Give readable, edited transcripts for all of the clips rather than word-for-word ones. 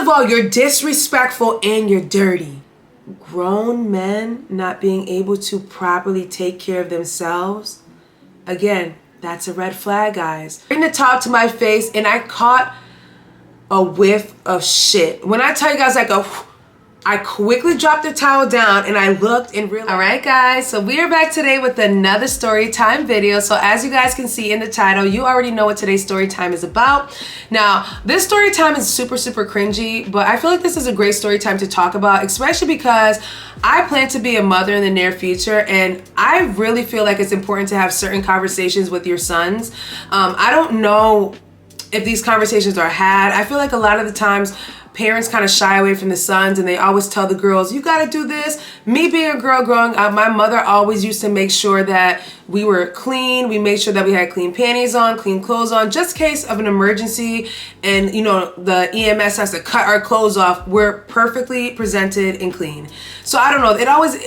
all, you're disrespectful and you're dirty. Grown men not being able to properly take care of themselves, again, that's a red flag, guys. Bring the top to my face and I caught a whiff of shit. When I tell you guys, like, I quickly dropped the towel down and I looked and realized. All right, guys, so we are back today with another story time video. So as you guys can see in the title, you already know what today's story time is about. Now, this story time is super cringy, but I feel like this is a great story time to talk about, especially because I plan to be a mother in the near future, and I really feel like it's important to have certain conversations with your sons. I don't know if these conversations are had. I feel like a lot of the times parents kind of shy away from the sons and they always tell the girls, you got to do this. Me being a girl growing up, my mother always used to make sure that we were clean. We made sure that we had clean panties on, clean clothes on, just in case of an emergency and, you know, the EMS has to cut our clothes off. We're perfectly presented and clean. So I don't know. It always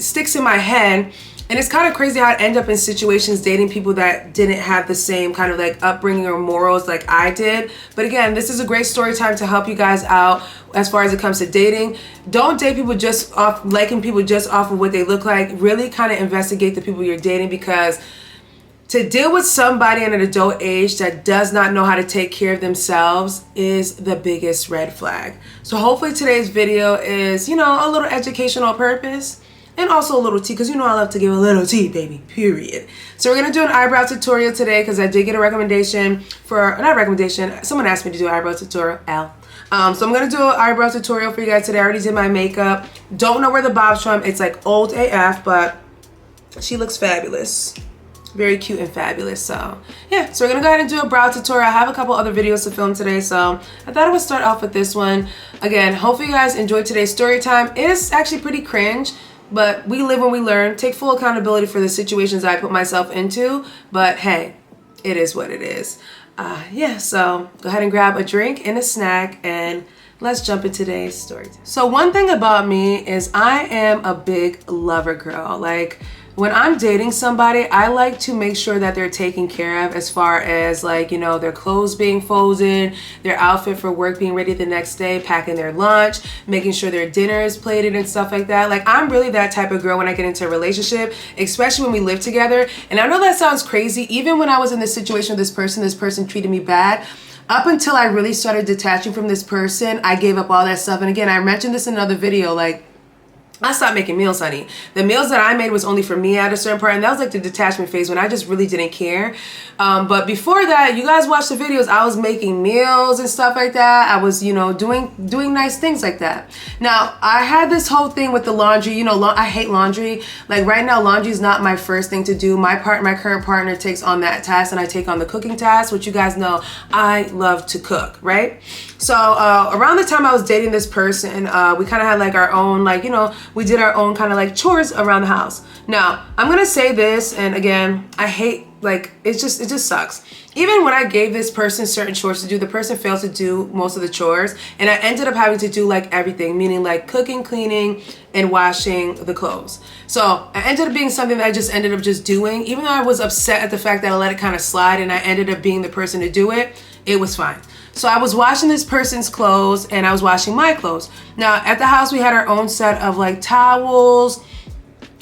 sticks in my head. And it's kind of crazy how I end up in situations dating people that didn't have the same kind of like upbringing or morals like I did. But again, this is a great story time to help you guys out as far as it comes to dating. Don't date people just off liking people just off of what they look like. Really kind of investigate the people you're dating, because to deal with somebody in an adult age that does not know how to take care of themselves is the biggest red flag. So hopefully today's video is, you know, a little educational purpose. And also a little tea, because you know I love to give a little tea, baby, period. So we're going to do an eyebrow tutorial today, because I did get a recommendation for, not recommendation, someone asked me to do an eyebrow tutorial, so I'm going to do an eyebrow tutorial for you guys today. I already did my makeup. Don't know where the bob's from. It's like old AF, but she looks fabulous. Very cute and fabulous. So yeah, so we're going to go ahead and do a brow tutorial. I have a couple other videos to film today, so I thought I would start off with this one. Again, hopefully you guys enjoyed today's story time. It is actually pretty cringe, but we live and we learn. Take full accountability for the situations I put myself into. But hey, it is what it is. Yeah, so go ahead and grab a drink and a snack and let's jump into today's story. So one thing about me is I am a big lover girl. Like, when I'm dating somebody, I like to make sure that they're taken care of as far as, like, you know, their clothes being folded, their outfit for work being ready the next day, packing their lunch, making sure their dinner is plated and stuff like that. Like, I'm really that type of girl when I get into a relationship, especially when we live together. And I know that sounds crazy. Even when I was in this situation with this person treated me bad. Up until I really started detaching from this person, I gave up all that stuff. And again, I mentioned this in another video, like, I stopped making meals, honey. The meals that I made was only for me at a certain part, and that was like the detachment phase when I just really didn't care. But before that, you guys watch the videos, I was making meals and stuff like that. I was, you know, doing nice things like that. Now, I had this whole thing with the laundry. You know, I hate laundry. Like right now, laundry is not my first thing to do. My current partner takes on that task, and I take on the cooking task, which you guys know I love to cook, right? So around the time I was dating this person, we kind of had like our own, like, you know, we did our own kind of like chores around the house. Now, I'm going to say this, and again, I hate, like, it just sucks. Even when I gave this person certain chores to do, the person failed to do most of the chores, and I ended up having to do like everything, meaning like cooking, cleaning, and washing the clothes. So I ended up being something that I just ended up just doing. Even though I was upset at the fact that I let it kind of slide and I ended up being the person to do it, it was fine. So I was washing this person's clothes and I was washing my clothes. Now at the house we had our own set of like towels,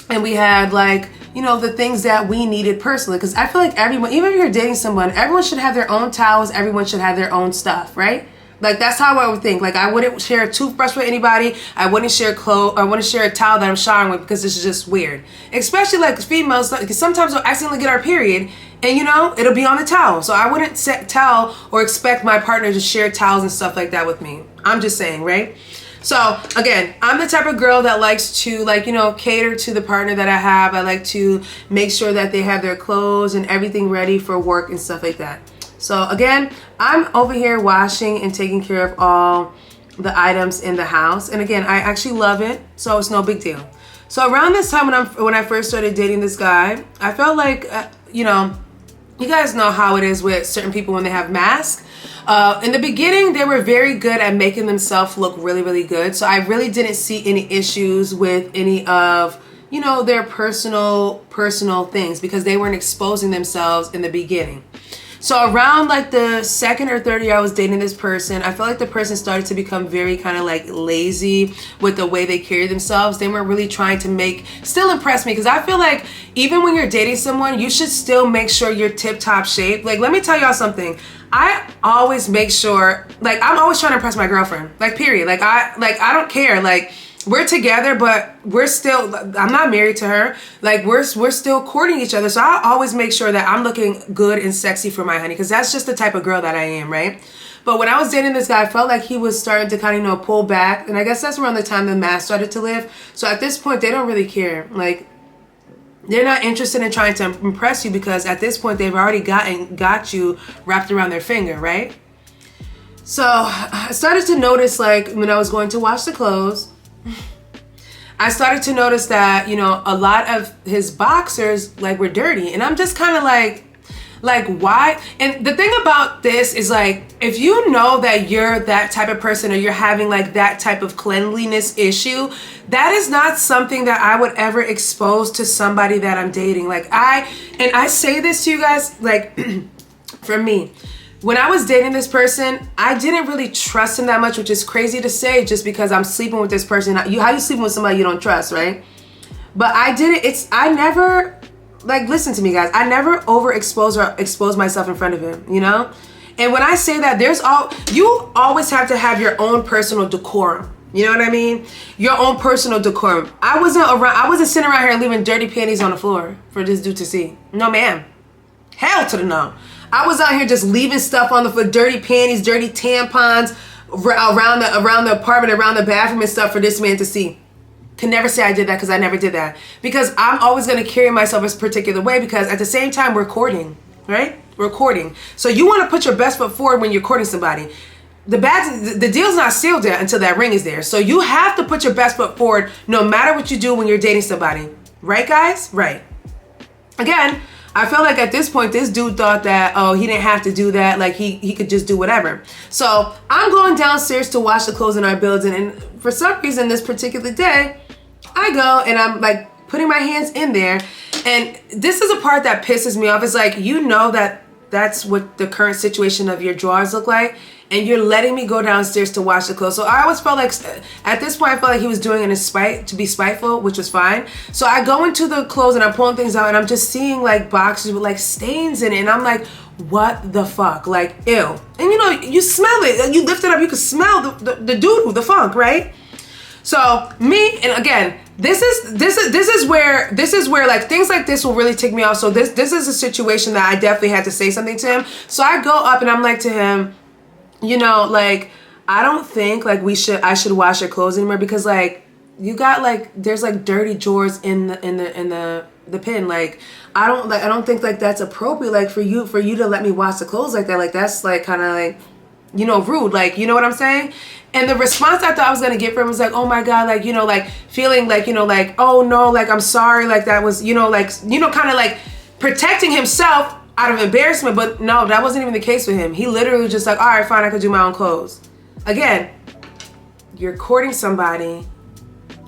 and we had like, you know, the things that we needed personally. Because I feel like everyone, even if you're dating someone, everyone should have their own towels, everyone should have their own stuff, right? Like that's how I would think. Like I wouldn't share a toothbrush with anybody. I wouldn't share clothes. I wouldn't share a towel that I'm showering with, because it's just weird. Especially like females, because sometimes we'll accidentally get our period, and you know, it'll be on the towel. So I wouldn't tell or expect my partner to share towels and stuff like that with me. I'm just saying, right? So again, I'm the type of girl that likes to, like, you know, cater to the partner that I have. I like to make sure that they have their clothes and everything ready for work and stuff like that. So again, I'm over here washing and taking care of all the items in the house. And again, I actually love it, so it's no big deal. So around this time when I first started dating this guy, I felt like, you know, you guys know how it is with certain people when they have masks. In the beginning, they were very good at making themselves look really, really good. So I really didn't see any issues with any of, you know, their personal things, because they weren't exposing themselves in the beginning. So around like the second or third year I was dating this person, I felt like the person started to become very kind of like lazy with the way they carry themselves. They weren't really trying to still impress me, because I feel like even when you're dating someone, you should still make sure you're tip-top shape. Like, let me tell y'all something. I always make sure, like, I'm always trying to impress my girlfriend, like, period. I don't care. Like, we're together, but I'm not married to her. Like, we're still courting each other. So I always make sure that I'm looking good and sexy for my honey, because that's just the type of girl that I am, right? But when I was dating this guy, I felt like he was starting to kind of, pull back. And I guess that's around the time the mask started to lift. So at this point, they don't really care. Like, they're not interested in trying to impress you, because at this point they've already got you wrapped around their finger, right? So I started to notice, like, when I was going to wash the clothes, I started to notice that, a lot of his boxers, like, were dirty. And I'm just kind of like, why? And the thing about this is, like, if you know that you're that type of person, or you're having like that type of cleanliness issue, that is not something that I would ever expose to somebody that I'm dating. Like, I say this to you guys, like, for me, when I was dating this person, I didn't really trust him that much, which is crazy to say just because I'm sleeping with this person. How you sleeping with somebody you don't trust, right? But I never, like, listen to me, guys. I never overexpose or expose myself in front of him, And when I say that, you always have to have your own personal decorum. You know what I mean? Your own personal decorum. I wasn't sitting around here leaving dirty panties on the floor for this dude to see. No, ma'am. Hell to the no. I was out here just leaving stuff on the floor, dirty panties, dirty tampons around the apartment, around the bathroom and stuff for this man to see. Can never say I did that, because I never did that. Because I'm always going to carry myself a particular way, because at the same time we're courting, right? We're courting. So you want to put your best foot forward when you're courting somebody. The deal's not sealed yet until that ring is there. So you have to put your best foot forward no matter what you do when you're dating somebody. Right, guys? Right. Again, I felt like at this point, this dude thought that, he didn't have to do that. Like, he could just do whatever. So I'm going downstairs to wash the clothes in our building. And for some reason, this particular day, I go and I'm like putting my hands in there. And this is a part that pisses me off. It's like, that's what the current situation of your drawers look like, and you're letting me go downstairs to wash the clothes. So I always felt like, at this point, I felt like he was doing it in spite, to be spiteful, which was fine. So I go into the clothes and I'm pulling things out, and I'm just seeing like boxes with like stains in it, and I'm like, what the fuck? Like, ew. And you smell it. You lift it up, you can smell the doodoo, the funk, right? So me, and again, this is where like things like this will really tick me off. So this is a situation that I definitely had to say something to him. So I go up and I'm like to him, like, I don't think like I should wash your clothes anymore, because like you got like, there's like dirty drawers in the pin. Like, I don't think like that's appropriate, like for you to let me wash the clothes like that. Like, that's like kind of like, rude. Like, you know what I'm saying? And the response I thought I was going to get from him was like, oh my God, like, like feeling like, like, oh no, like, I'm sorry. Like, that was, kind of like protecting himself out of embarrassment. But no, that wasn't even the case with him. He literally was just like, all right, fine, I could do my own clothes. Again, you're courting somebody.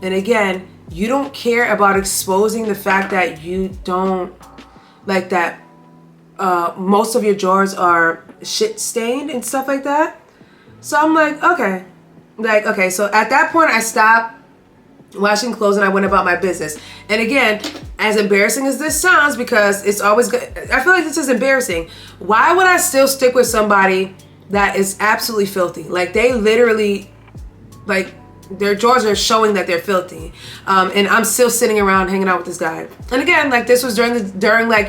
And again, you don't care about exposing the fact that you don't, like, that most of your drawers are shit stained and stuff like that. So I'm like, okay. Like, okay, so at that point I stopped washing clothes and I went about my business. And again, as embarrassing as this sounds, because it's always good, I feel like this is embarrassing. Why would I still stick with somebody that is absolutely filthy? Like, they literally, like, their drawers are showing that they're filthy. And I'm still sitting around hanging out with this guy. And again, like, this was during like,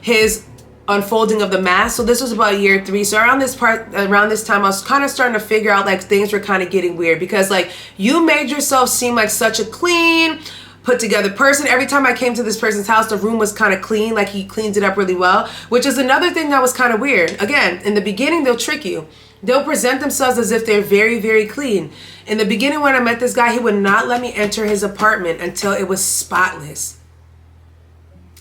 his unfolding of the mask. So this was about year 3. So around this time, I was kind of starting to figure out like things were kind of getting weird, because like you made yourself seem like such a clean, put together person. Every time I came to this person's house, the room was kind of clean. Like, he cleaned it up really well, which is another thing that was kind of weird. Again, in the beginning, they'll trick you. They'll present themselves as if they're very, very clean. In the beginning, when I met this guy, he would not let me enter his apartment until it was spotless.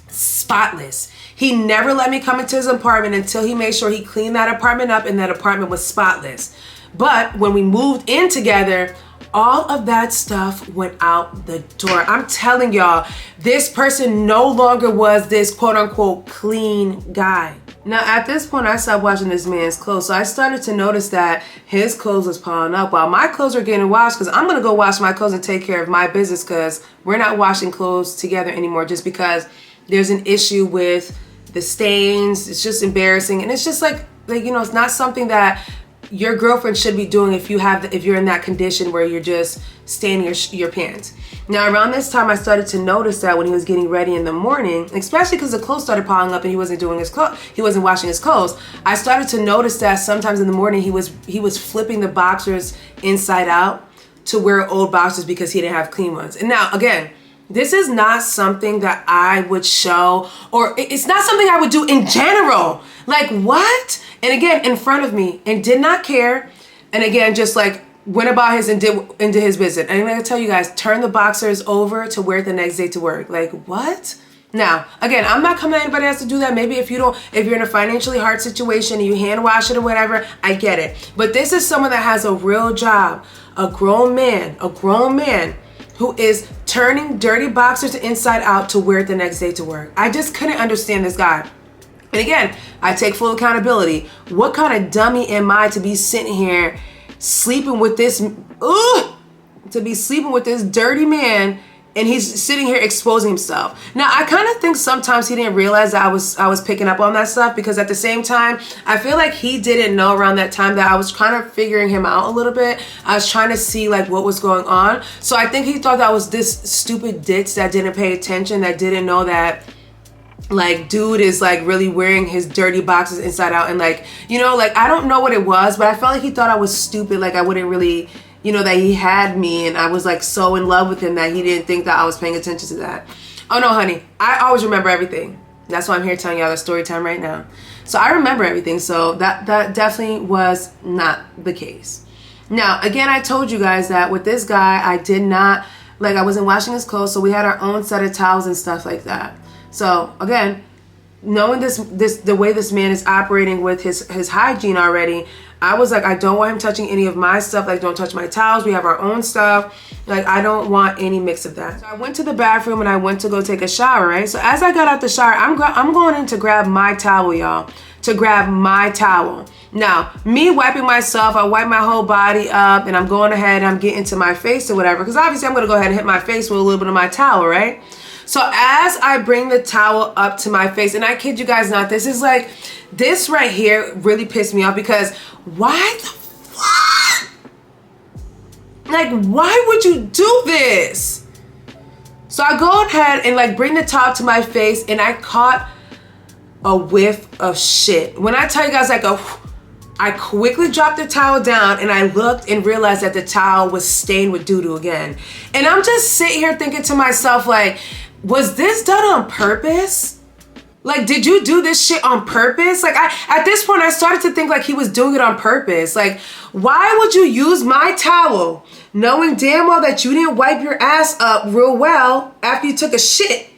Spotless. He never let me come into his apartment until he made sure he cleaned that apartment up and that apartment was spotless. But when we moved in together, all of that stuff went out the door. I'm telling y'all, this person no longer was this quote unquote clean guy. Now, at this point, I stopped washing this man's clothes. So I started to notice that his clothes was piling up while my clothes are getting washed, because I'm going to go wash my clothes and take care of my business, because we're not washing clothes together anymore just because there's an issue with the stains. It's just embarrassing. And it's just like you know, it's not something that your girlfriend should be doing if you're in that condition where you're just staining your pants. Now, around this time, I started to notice that when he was getting ready in the morning, especially because the clothes started piling up and he wasn't washing his clothes, I started to notice that sometimes in the morning he was flipping the boxers inside out to wear old boxers because he didn't have clean ones. And now, again, this is not something that I would show, or it's not something I would do in general. Like, what? And again, in front of me, and did not care. And again, just like went about his and did into his business. And I'm gonna tell you guys, turn the boxers over to wear it the next day to work. Like, what? Now, again, I'm not coming at anybody else to do that. Maybe if you're in a financially hard situation and you hand wash it or whatever, I get it. But this is someone that has a real job, a grown man who is turning dirty boxers inside out to wear it the next day to work. I just couldn't understand this guy. And again, I take full accountability. What kind of dummy am I to be sitting here sleeping with this, dirty man, and he's sitting here exposing himself. Now, I kind of think sometimes he didn't realize that I was picking up on that stuff, because at the same time, I feel like he didn't know around that time that I was kind of figuring him out a little bit. I was trying to see like what was going on. So I think he thought that I was this stupid ditz that didn't pay attention, that didn't know that like dude is like really wearing his dirty boxes inside out. And like, you know, like I don't know what it was, but I felt like he thought I was stupid. Like I wouldn't really, you know, that he had me, and I was like so in love with him that he didn't think that I was paying attention to that. Oh no, honey, I always remember everything. That's why I'm here telling y'all the story time right now. So I remember everything. So that definitely was not the case. Now, again, I told you guys that with this guy, I wasn't washing his clothes. So we had our own set of towels and stuff like that. So again, knowing the way this man is operating with his hygiene already, I was like, I don't want him touching any of my stuff. Like, don't touch my towels. We have our own stuff. Like, I don't want any mix of that. So I went to the bathroom and I went to go take a shower, right? So as I got out the shower, I'm going in to grab my towel, y'all. To grab my towel. Now, me wiping myself, I wipe my whole body up, and I'm going ahead and I'm getting to my face or whatever, because obviously I'm going to go ahead and hit my face with a little bit of my towel, right? So as I bring the towel up to my face, and I kid you guys not, this right here really pissed me off, because why the fuck? Like, why would you do this? So I go ahead and like bring the towel to my face, and I caught a whiff of shit. When I tell you guys, I quickly dropped the towel down, and I looked and realized that the towel was stained with doo-doo again. And I'm just sitting here thinking to myself, like, was this done on purpose? Like, did you do this shit on purpose? Like, at this point, I started to think like he was doing it on purpose. Like, why would you use my towel knowing damn well that you didn't wipe your ass up real well after you took a shit,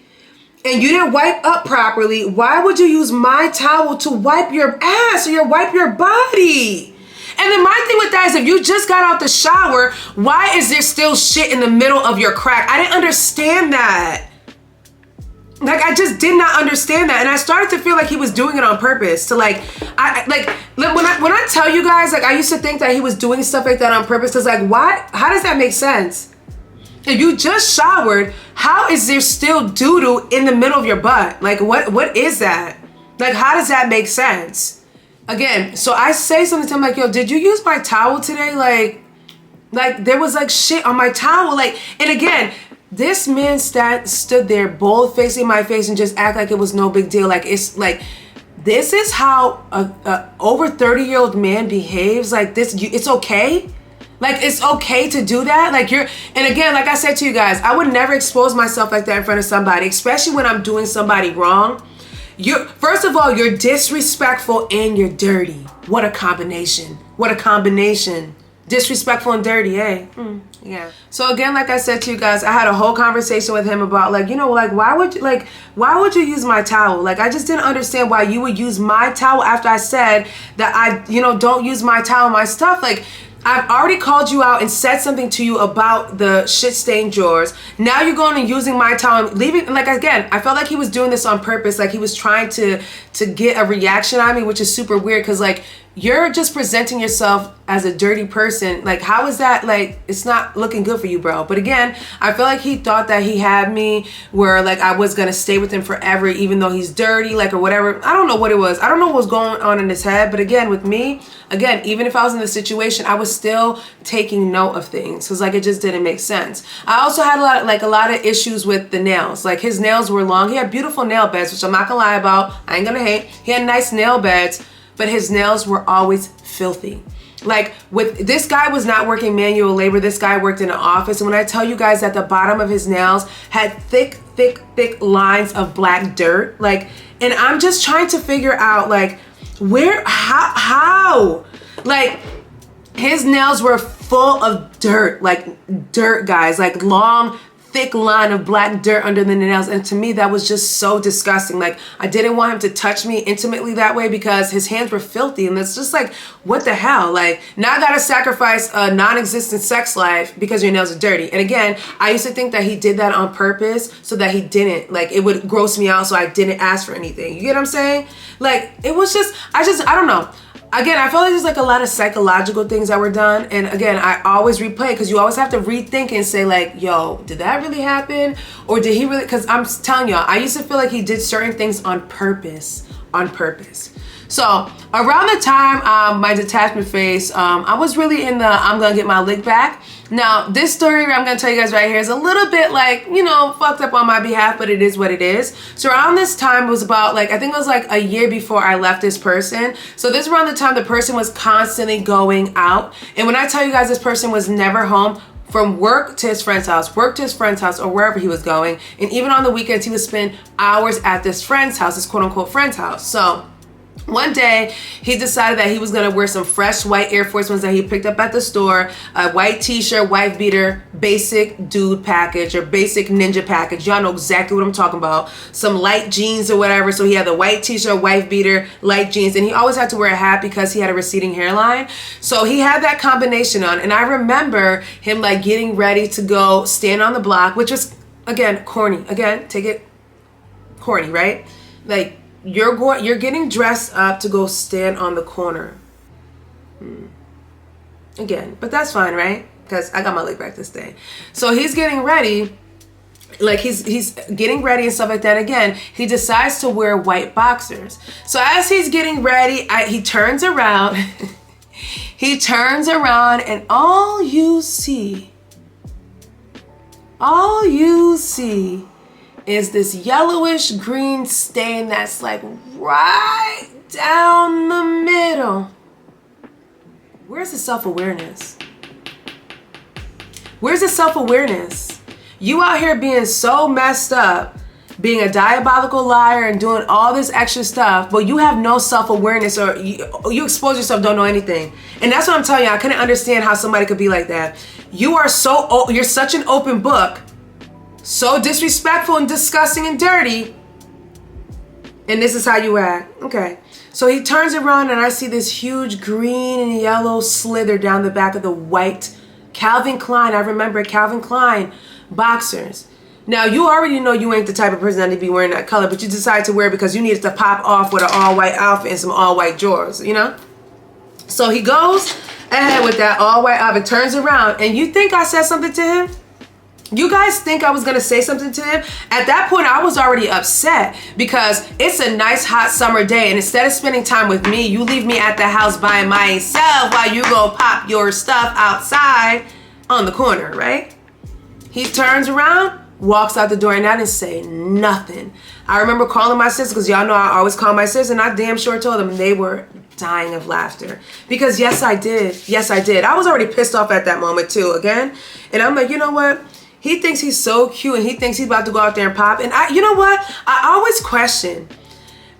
and you didn't wipe up properly? Why would you use my towel to wipe your ass or wipe your body? And then my thing with that is, if you just got out the shower, why is there still shit in the middle of your crack? I didn't understand that. Like, I just did not understand that. And I started to feel like he was doing it on purpose to when I tell you guys, like, I used to think that he was doing stuff like that on purpose. Cause like, why? How does that make sense? If you just showered, how is there still doo-doo in the middle of your butt? Like, what is that? Like, how does that make sense? Again, so I say something to him like, yo, did you use my towel today? Like there was like shit on my towel. Like, and again, this man stood there bold facing my face and just act like it was no big deal. Like, it's like, this is how a over 30-year-old man behaves. Like this, it's okay. Like, it's okay to do that. Like, and again, like I said to you guys, I would never expose myself like that in front of somebody, especially when I'm doing somebody wrong. First of all, you're disrespectful and you're dirty. What a combination. What a combination. Disrespectful and dirty, eh? Yeah. So again, like I said to you guys, I had a whole conversation with him about, like, you know, like, why would you use my towel? Like, I just didn't understand why you would use my towel after I said that don't use my towel, my stuff. Like, I've already called you out and said something to you about the shit-stained drawers. Now you're going and using my time, leaving, like, again, I felt like he was doing this on purpose. Like, he was trying to get a reaction on me, which is super weird, because, like, you're just presenting yourself as a dirty person. Like, how is that, like, it's not looking good for you, bro. But again, I feel like he thought that he had me where, like, I was gonna stay with him forever, even though he's dirty, like, or whatever. I don't know what it was. I don't know what was going on in his head. But again, with me, again, even if I was in the situation, I was still taking note of things, because, like, it just didn't make sense. I also had a lot of issues with the nails. Like, his nails were long. He had beautiful nail beds, which I'm not gonna lie about. I ain't gonna hate. He had nice nail beds, but his nails were always filthy. Like, with this guy was not working manual labor. This guy worked in an office. And when I tell you guys that the bottom of his nails had thick lines of black dirt, like, and I'm just trying to figure out, like, how? Like, his nails were full of dirt, like dirt, guys, like long, thick line of black dirt under the nails. And to me, that was just so disgusting. Like, I didn't want him to touch me intimately that way because his hands were filthy. And it's just like, what the hell? Like, now I gotta sacrifice a non-existent sex life because your nails are dirty. And again, I used to think that he did that on purpose so that he didn't, like, it would gross me out so I didn't ask for anything. You get what I'm saying? Like, it was just, I don't know. Again, I feel like there's like a lot of psychological things that were done. And again, I always replay, because you always have to rethink and say, like, yo, did that really happen? Or did he really? Because I'm telling y'all, I used to feel like he did certain things on purpose. So around the time my detachment phase, I was really in the I'm gonna get my lick back. Now, this story I'm gonna tell you guys right here is a little bit, like, you know, fucked up on my behalf, but it is what it is. So around this time, it was about, like, I think it was like a year before I left this person. So this is around the time the person was constantly going out. And when I tell you guys, this person was never home, from work to his friend's house, work to his friend's house, or wherever he was going. And even on the weekends, he would spend hours at this friend's house, this quote unquote friend's house. So one day, he decided that he was gonna wear some fresh white Air Force Ones that he picked up at the store, a white t-shirt, white beater, basic dude package or basic ninja package. Y'all know exactly what I'm talking about. Some light jeans or whatever. So he had the white t-shirt, white beater, light jeans, and he always had to wear a hat because he had a receding hairline. So he had that combination on. And I remember him, like, getting ready to go stand on the block, which was, again, corny. Again, take it corny, right? Like, you're getting dressed up to go stand on the corner. Again, but that's fine, right? Because I got my leg back this day. So he's getting ready, like he's getting ready and stuff like that. Again, he decides to wear white boxers. So as he's getting ready, he turns around. He turns around, and all you see is this yellowish green stain that's, like, right down the middle. Where's the self-awareness? Where's the self-awareness? You out here being so messed up, being a diabolical liar and doing all this extra stuff, but you have no self-awareness, or you expose yourself, don't know anything. And that's what I'm telling you. I couldn't understand how somebody could be like that. You're such an open book. So disrespectful and disgusting and dirty. And this is how you act. Okay. So he turns around, and I see this huge green and yellow slither down the back of the white Calvin Klein. I remember Calvin Klein boxers. Now, you already know you ain't the type of person that need to be wearing that color, but you decided to wear it because you needed to pop off with an all-white outfit and some all-white drawers, you know? So he goes ahead with that all-white outfit, turns around, and you think I said something to him? You guys think I was gonna say something to him? At that point, I was already upset because it's a nice hot summer day, and instead of spending time with me, you leave me at the house by myself while you go pop your stuff outside on the corner, right? He turns around, walks out the door, and I didn't say nothing. I remember calling my sister, because y'all know I always call my sister, and I damn sure told them, and they were dying of laughter. Because yes, I did. Yes, I did. I was already pissed off at that moment too, again. And I'm like, you know what? He thinks he's so cute, and he thinks he's about to go out there and pop. And you know what? I always question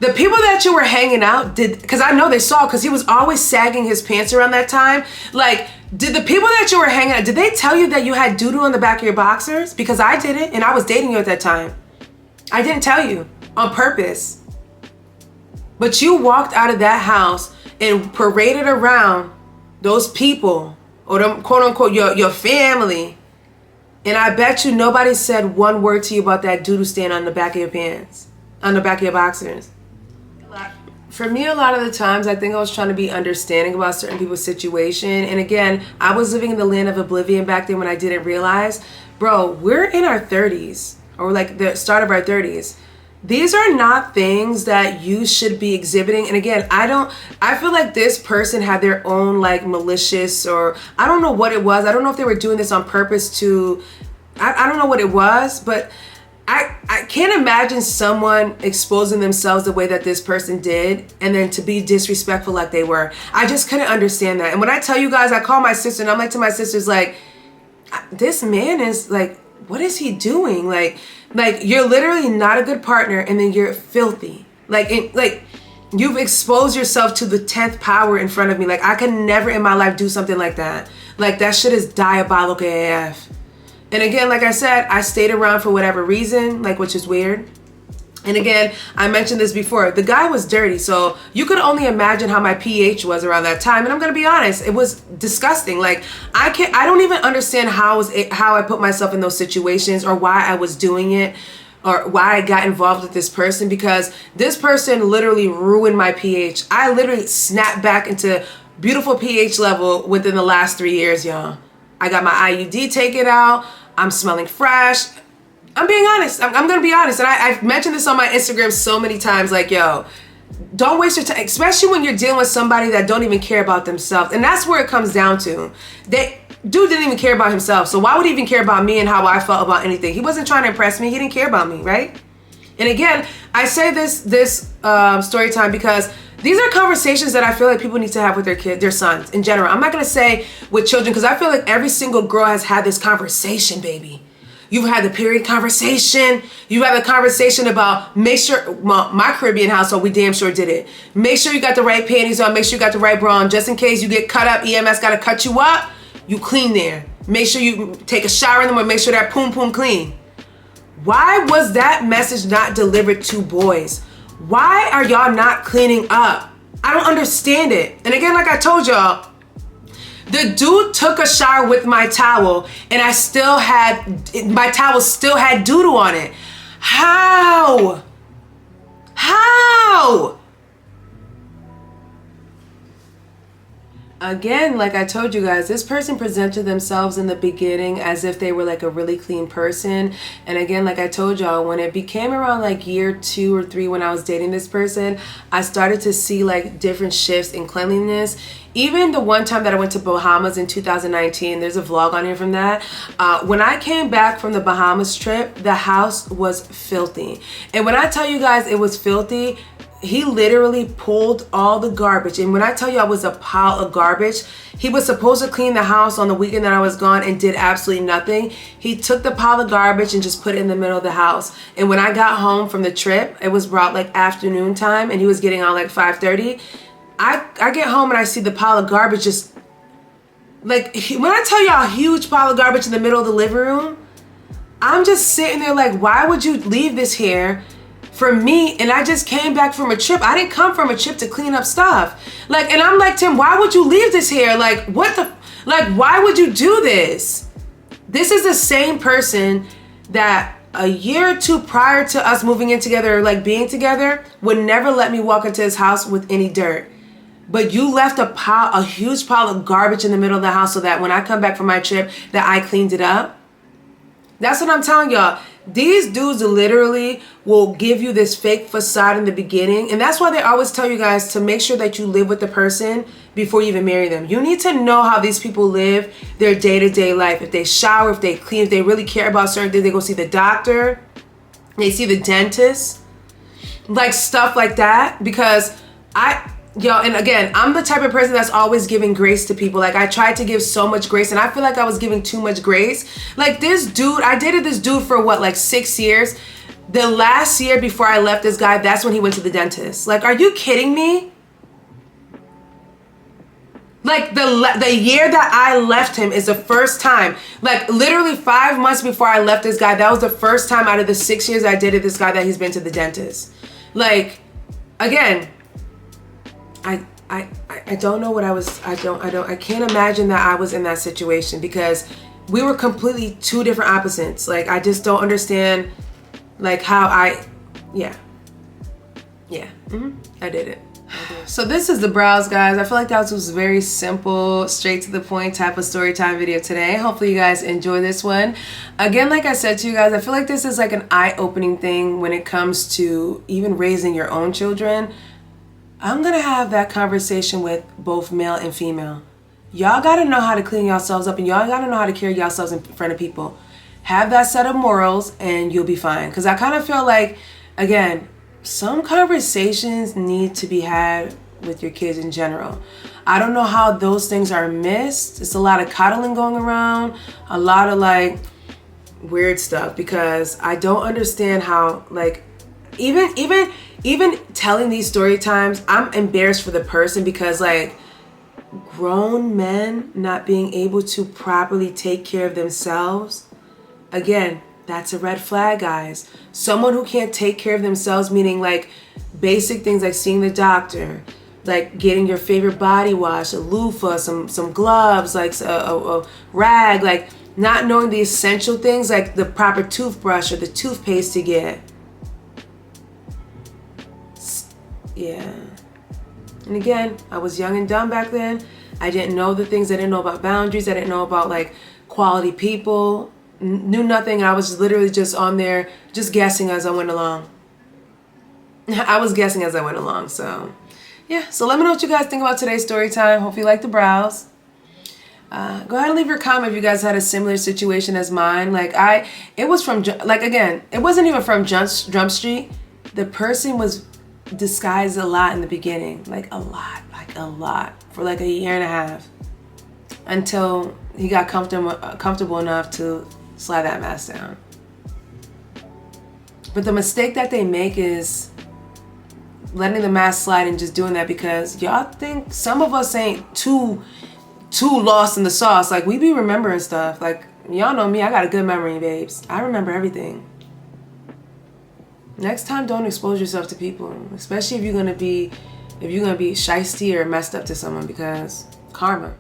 the people that you were hanging out because I know they saw, because he was always sagging his pants around that time. Like, did the people that you were hanging out, did they tell you that you had doo-doo on the back of your boxers? Because I didn't, and I was dating you at that time. I didn't tell you on purpose. But you walked out of that house and paraded around those people or them quote unquote your family. And I bet you nobody said one word to you about that doodoo stain on the back of your pants, on the back of your boxers. For me, a lot of the times, I think I was trying to be understanding about certain people's situation. And again, I was living in the land of oblivion back then when I didn't realize, bro, we're in our 30s, or like the start of our 30s. These are not things that you should be exhibiting. And again, I feel like this person had their own like malicious, or I don't know what it was. I don't know if they were doing this on purpose to, I don't know what it was, but I can't imagine someone exposing themselves the way that this person did and then to be disrespectful like they were. I just couldn't understand that. And when I tell you guys, I call my sister and I'm like to my sisters, like, this man is like, what is he doing? Like you're literally not a good partner and then you're filthy. Like you've exposed yourself to the 10th power in front of me. Like I could never in my life do something like that. Like that shit is diabolical AF. And again, like I said, I stayed around for whatever reason, like, which is weird. And again, I mentioned this before, the guy was dirty. So you could only imagine how my pH was around that time. And I'm going to be honest, it was disgusting. Like I don't even understand how I put myself in those situations or why I was doing it or why I got involved with this person, because this person literally ruined my pH. I literally snapped back into beautiful pH level within the last 3 years, y'all. I got my IUD taken out. I'm smelling fresh. I'm being honest. I'm going to be honest. And I've mentioned this on my Instagram so many times. Like, yo, don't waste your time, especially when you're dealing with somebody that don't even care about themselves. And that's where it comes down to. Dude didn't even care about himself. So why would he even care about me and how I felt about anything? He wasn't trying to impress me. He didn't care about me, right? And again, I say this story time because these are conversations that I feel like people need to have with their kids, their sons in general. I'm not going to say with children because I feel like every single girl has had this conversation, baby. You've had the period conversation. You have a conversation about make sure, well, my Caribbean household, we damn sure did it. Make sure you got the right panties on. Make sure you got the right bra on. Just in case you get cut up, EMS got to cut you up. You clean there. Make sure you take a shower in the morning. Make sure that poom poom clean. Why was that message not delivered to boys? Why are y'all not cleaning up? I don't understand it. And again, like I told y'all, the dude took a shower with my towel and my towel still had doodoo on it. How? Again, like I told you guys, this person presented themselves in the beginning as if they were like a really clean person. And again, like I told y'all, when it became around like year 2 or 3 when I was dating this person, I started to see like different shifts in cleanliness. Even the one time that I went to Bahamas in 2019, there's a vlog on here from that. When I came back from the Bahamas trip, the house was filthy. And when I tell you guys it was filthy, he literally pulled all the garbage. And when I tell you I was a pile of garbage, he was supposed to clean the house on the weekend that I was gone and did absolutely nothing. He took the pile of garbage and just put it in the middle of the house. And when I got home from the trip, it was about like afternoon time and he was getting on like 5:30. I get home and I see the pile of garbage just like, when I tell y'all a huge pile of garbage in the middle of the living room, I'm just sitting there like, why would you leave this here for me? And I just came back from a trip. I didn't come from a trip to clean up stuff. Like, and I'm like, Tim, why would you leave this here? Like, why would you do this? This is the same person that a year or 2 prior to us moving in together, or like being together, would never let me walk into his house with any dirt. But you left a huge pile of garbage in the middle of the house so that when I come back from my trip, that I cleaned it up. That's what I'm telling y'all. These dudes literally will give you this fake facade in the beginning. And that's why they always tell you guys to make sure that you live with the person before you even marry them. You need to know how these people live their day-to-day life. If they shower, if they clean, if they really care about certain things, they go see the doctor, they see the dentist, like stuff like that. Because and again, I'm the type of person that's always giving grace to people. Like I tried to give so much grace and I feel like I was giving too much grace. Like this dude, I dated this dude for what, like 6 years? The last year before I left this guy, that's when he went to the dentist. Like, are you kidding me? Like the year that I left him is the first time, like literally 5 months before I left this guy, that was the first time out of the 6 years I dated this guy that he's been to the dentist. Like, again, I don't know what I can't imagine that I was in that situation, because we were completely two different opposites. Like, I just don't understand, like, how yeah. I did it. So this is the brows, guys. I feel like that was very simple, straight to the point type of story time video today. Hopefully you guys enjoy this one. Again, like I said to you guys, I feel like this is like an eye-opening thing when it comes to even raising your own children. I'm gonna have that conversation with both male and female. Y'all gotta know how to clean yourselves up, and y'all gotta know how to carry yourselves in front of people. Have that set of morals and you'll be fine. Because I kind of feel like, again, some conversations need to be had with your kids in general. I don't know how those things are missed. It's a lot of coddling going around, a lot of like weird stuff, because I don't understand how, like, even telling these story times, I'm embarrassed for the person, because like, grown men not being able to properly take care of themselves, again, that's a red flag, guys. Someone who can't take care of themselves, meaning like basic things like seeing the doctor, like getting your favorite body wash, a loofah, some gloves, like a rag, like not knowing the essential things like the proper toothbrush or the toothpaste to get. Yeah. And again, I was young and dumb back then. I didn't know the things. I didn't know about boundaries. I didn't know about like quality people. Knew nothing. I was literally just on there, just guessing as I went along. I was guessing as I went along. So yeah. So let me know what you guys think about today's story time. Hope you like the brows. Go ahead and leave your comment if you guys had a similar situation as mine. Like it was from, like, again, it wasn't even from Jump Street. The person was disguised a lot in the beginning, like a lot for like a year and a half, until he got comfortable enough to slide that mask down. But the mistake that they make is letting the mask slide and just doing that because y'all think some of us ain't too lost in the sauce. Like, we be remembering stuff. Like, y'all know me, I got a good memory, babes. I remember everything. Next time, don't expose yourself to people, especially if you're gonna be shiesty or messed up to someone, because karma.